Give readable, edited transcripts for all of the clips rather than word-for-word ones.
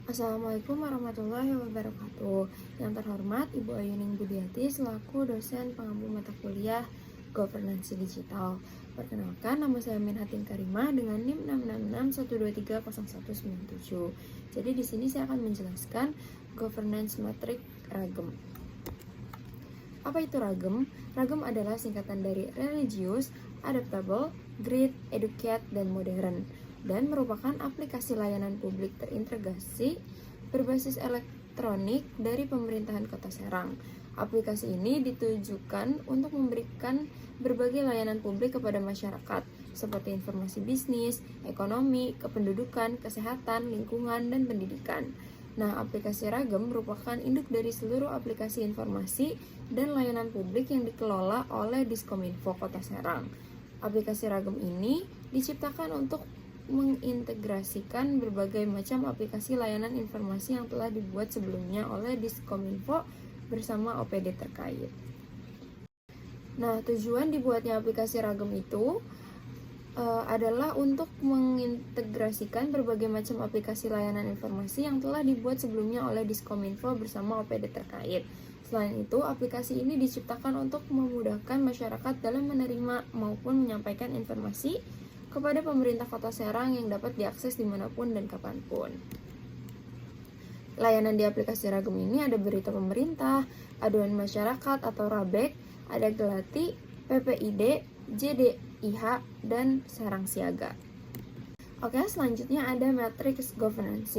Assalamualaikum warahmatullahi wabarakatuh. Yang terhormat Ibu Ayuning Budiati selaku dosen pengampu mata kuliah Governance Digital. Perkenalkan, nama saya Minhatin Karimah dengan NIM 666123017. Jadi di sini saya akan menjelaskan governance matrix ragam. Apa itu ragam? Ragam adalah singkatan dari religious, adaptable, great, educate, dan modern, dan merupakan aplikasi layanan publik terintegrasi berbasis elektronik dari pemerintahan Kota Serang. Aplikasi ini ditujukan untuk memberikan berbagai layanan publik kepada masyarakat, seperti informasi bisnis, ekonomi, kependudukan, kesehatan, lingkungan, dan pendidikan. Nah, aplikasi Ragam merupakan induk dari seluruh aplikasi informasi dan layanan publik yang dikelola oleh Diskominfo Kota Serang. Aplikasi Ragam ini diciptakan untuk mengintegrasikan berbagai macam aplikasi layanan informasi yang telah dibuat sebelumnya oleh Diskominfo bersama OPD terkait. Nah, tujuan dibuatnya aplikasi Ragam itu adalah untuk mengintegrasikan berbagai macam aplikasi layanan informasi yang telah dibuat sebelumnya oleh Diskominfo bersama OPD terkait. Selain itu, aplikasi ini diciptakan untuk memudahkan masyarakat dalam menerima maupun menyampaikan informasi kepada pemerintah Kota Serang yang dapat diakses dimanapun dan kapanpun. Layanan di aplikasi Ragam ini ada berita pemerintah, aduan masyarakat atau RABEK, ada Gelati, PPID, JDIH, dan Serang Siaga. Oke, selanjutnya ada matriks governance.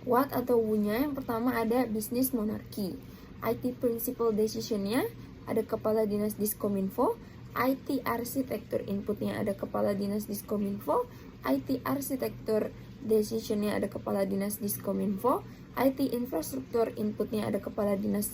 What atau W-nya yang pertama ada business monarchy. IT principal decision-nya ada Kepala Dinas Diskominfo, IT arsitektur inputnya ada Kepala Dinas Diskominfo, IT arsitektur decision-nya ada Kepala Dinas Diskominfo, IT infrastruktur inputnya ada Kepala Dinas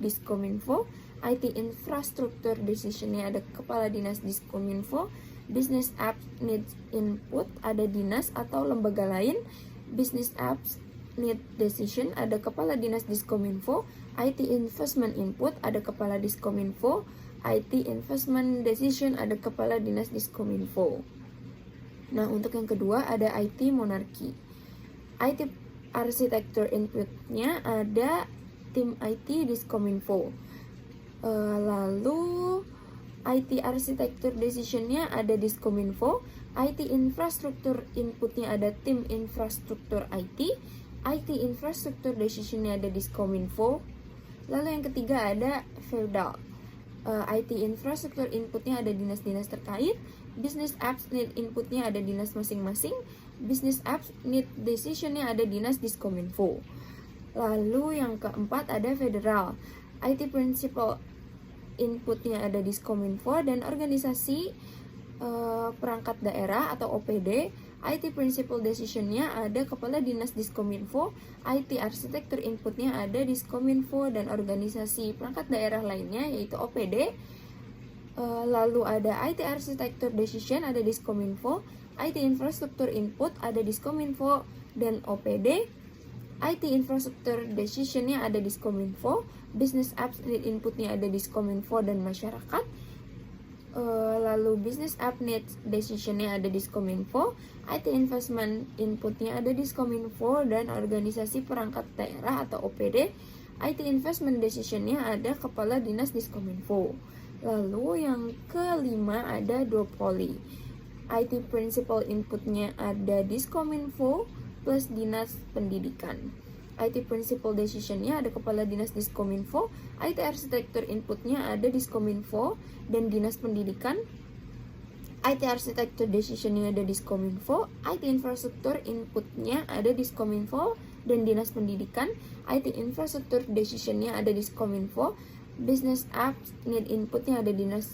Diskominfo, IT infrastruktur decision-nya ada Kepala Dinas Diskominfo, Business Apps Needs Input ada dinas atau lembaga lain, Business Apps Need Decision ada Kepala Dinas Diskominfo, IT Investment Input ada Kepala Diskominfo, IT Investment Decision ada Kepala Dinas Diskominfo. Nah, untuk yang kedua ada IT Monarchy. IT Arsitektur Inputnya ada tim IT Diskominfo. Lalu IT Arsitektur Decisionnya ada Diskominfo. IT Infrastruktur Inputnya ada tim Infrastruktur IT. IT Infrastruktur Decisionnya ada Diskominfo. Lalu yang ketiga ada Feudal. IT Infrastruktur Inputnya ada dinas-dinas terkait. Business Apps Need Inputnya ada dinas masing-masing. Business Apps Need Decisionnya ada dinas Diskominfo. Lalu yang keempat ada Federal. IT Principal Inputnya ada Diskominfo dan organisasi perangkat daerah atau OPD. IT Principal Decisionnya ada Kepala Dinas Diskominfo. IT Arsitektur Inputnya ada Diskominfo dan organisasi perangkat daerah lainnya yaitu OPD. Lalu ada IT Arsitektur Decision ada Diskominfo. IT Infrastruktur Input ada Diskominfo dan OPD. IT Infrastruktur Decisionnya ada Diskominfo. Business Apps Need Inputnya ada Diskominfo dan masyarakat. Lalu Business App Needs Decisionnya ada Diskominfo. IT Investment Inputnya ada Diskominfo dan organisasi perangkat daerah atau OPD. IT Investment Decisionnya ada Kepala Dinas Diskominfo. Lalu yang kelima ada Duopoly. IT Principal Inputnya ada Diskominfo plus Dinas Pendidikan. IT Principal Decisionnya ada Kepala Dinas Diskominfo. IT Arsitektur Inputnya ada Diskominfo dan Dinas Pendidikan. IT Arsitektur Decisionnya ada Diskominfo. IT Infrastruktur Inputnya ada Diskominfo dan Dinas Pendidikan. IT Infrastruktur Decisionnya ada Diskominfo. Business Apps Need Inputnya ada Dinas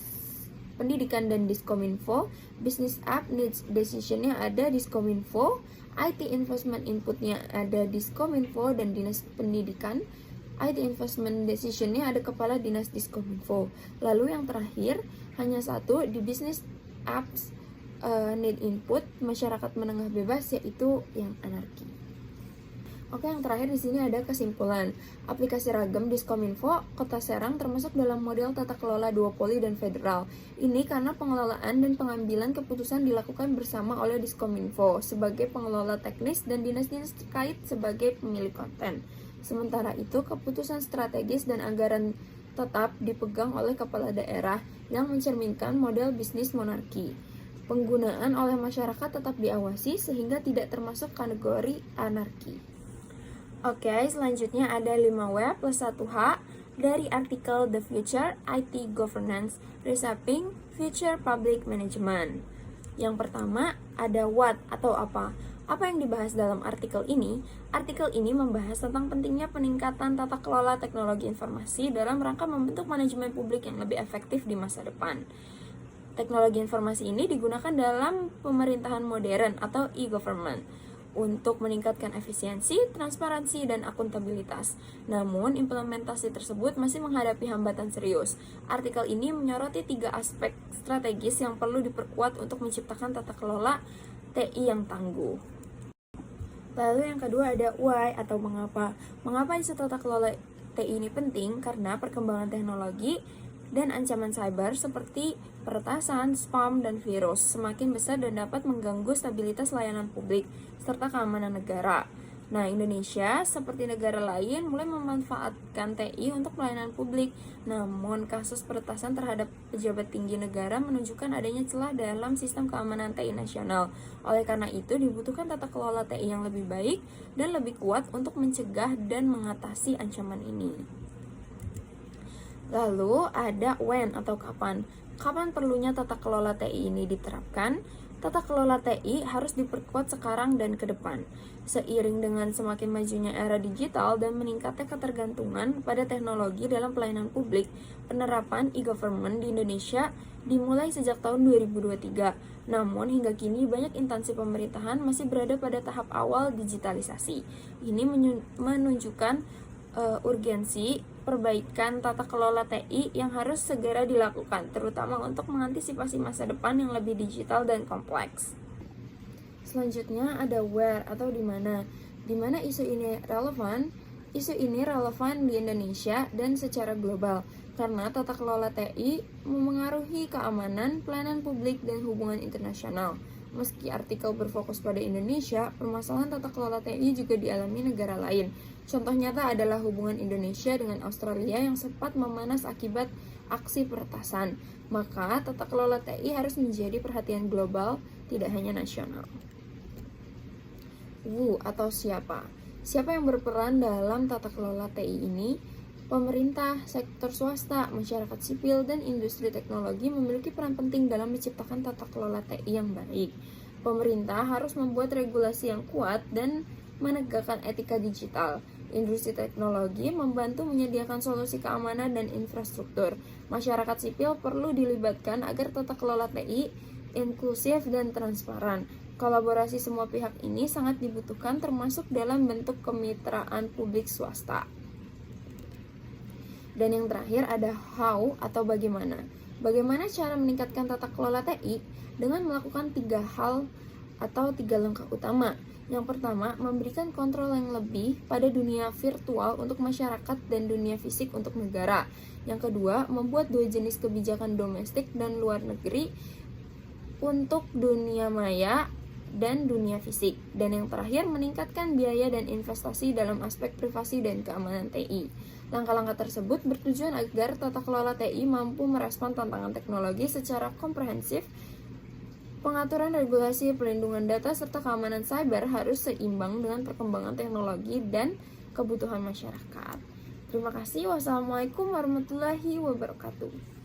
Pendidikan dan Diskominfo. Business App Needs Decisionnya ada Diskominfo. IT Investment Inputnya ada Diskominfo dan Dinas Pendidikan. IT Investment Decisionnya ada Kepala Dinas Diskominfo. Lalu yang terakhir hanya satu di Business Apps Need Input masyarakat menengah bebas yaitu yang anarki. Oke, yang terakhir di sini ada kesimpulan. Aplikasi ragam Diskominfo Kota Serang termasuk dalam model tata kelola duopoli dan federal. Ini karena pengelolaan dan pengambilan keputusan dilakukan bersama oleh Diskominfo sebagai pengelola teknis dan dinas-dinas terkait sebagai pemilik konten. Sementara itu, keputusan strategis dan anggaran tetap dipegang oleh kepala daerah yang mencerminkan model bisnis monarki. Penggunaan oleh masyarakat tetap diawasi sehingga tidak termasuk kategori anarki. Oke, selanjutnya ada 5 W plus 1H dari artikel The Future IT Governance Reshaping Future Public Management. Yang pertama ada what atau apa. Apa yang dibahas dalam artikel ini? Artikel ini membahas tentang pentingnya peningkatan tata kelola teknologi informasi dalam rangka membentuk manajemen publik yang lebih efektif di masa depan. Teknologi informasi ini digunakan dalam pemerintahan modern atau e-government untuk meningkatkan efisiensi, transparansi, dan akuntabilitas. Namun, implementasi tersebut masih menghadapi hambatan serius. Artikel ini menyoroti 3 aspek strategis yang perlu diperkuat untuk menciptakan tata kelola TI yang tangguh. Lalu yang kedua ada why atau mengapa. Mengapa isu tata kelola TI ini penting? Karena perkembangan teknologi dan ancaman cyber seperti peretasan, spam, dan virus semakin besar dan dapat mengganggu stabilitas layanan publik serta keamanan negara. Nah, Indonesia seperti negara lain mulai memanfaatkan TI untuk pelayanan publik. Namun, kasus peretasan terhadap pejabat tinggi negara menunjukkan adanya celah dalam sistem keamanan TI nasional. Oleh karena itu, dibutuhkan tata kelola TI yang lebih baik dan lebih kuat untuk mencegah dan mengatasi ancaman ini. Lalu ada when atau kapan. Kapan perlunya tata kelola TI ini diterapkan? Tata kelola TI harus diperkuat sekarang dan ke depan. Seiring dengan semakin majunya era digital dan meningkatnya ketergantungan pada teknologi dalam pelayanan publik, penerapan e-government di Indonesia dimulai sejak tahun 2023. Namun hingga kini banyak instansi pemerintahan masih berada pada tahap awal digitalisasi. Ini menunjukkan urgensi perbaikan tata kelola TI yang harus segera dilakukan, terutama untuk mengantisipasi masa depan yang lebih digital dan kompleks. Selanjutnya ada where atau di mana. Di mana isu ini relevan? Isu ini relevan di Indonesia dan secara global karena tata kelola TI memengaruhi keamanan, pelayanan publik, dan hubungan internasional. Meski artikel berfokus pada Indonesia, permasalahan tata kelola TI juga dialami negara lain. Contoh nyata adalah hubungan Indonesia dengan Australia yang sempat memanas akibat aksi peretasan. Maka, tata kelola TI harus menjadi perhatian global, tidak hanya nasional. Who atau siapa? Siapa yang berperan dalam tata kelola TI ini? Pemerintah, sektor swasta, masyarakat sipil, dan industri teknologi memiliki peran penting dalam menciptakan tata kelola TI yang baik. Pemerintah harus membuat regulasi yang kuat dan menegakkan etika digital. Industri teknologi membantu menyediakan solusi keamanan dan infrastruktur. Masyarakat sipil perlu dilibatkan agar tata kelola TI inklusif dan transparan. Kolaborasi semua pihak ini sangat dibutuhkan termasuk dalam bentuk kemitraan publik swasta. Dan yang terakhir ada how atau bagaimana. Bagaimana cara meningkatkan tata kelola TI? Dengan melakukan 3 hal atau 3 langkah utama. Yang pertama, memberikan kontrol yang lebih pada dunia virtual untuk masyarakat dan dunia fisik untuk negara. Yang kedua, membuat 2 jenis kebijakan domestik dan luar negeri untuk dunia maya dan dunia fisik. Dan yang terakhir, meningkatkan biaya dan investasi dalam aspek privasi dan keamanan TI. Langkah-langkah tersebut bertujuan agar tata kelola TI mampu merespon tantangan teknologi secara komprehensif. Pengaturan regulasi pelindungan data serta keamanan cyber harus seimbang dengan perkembangan teknologi dan kebutuhan masyarakat. Terima kasih. Wassalamualaikum warahmatullahi wabarakatuh.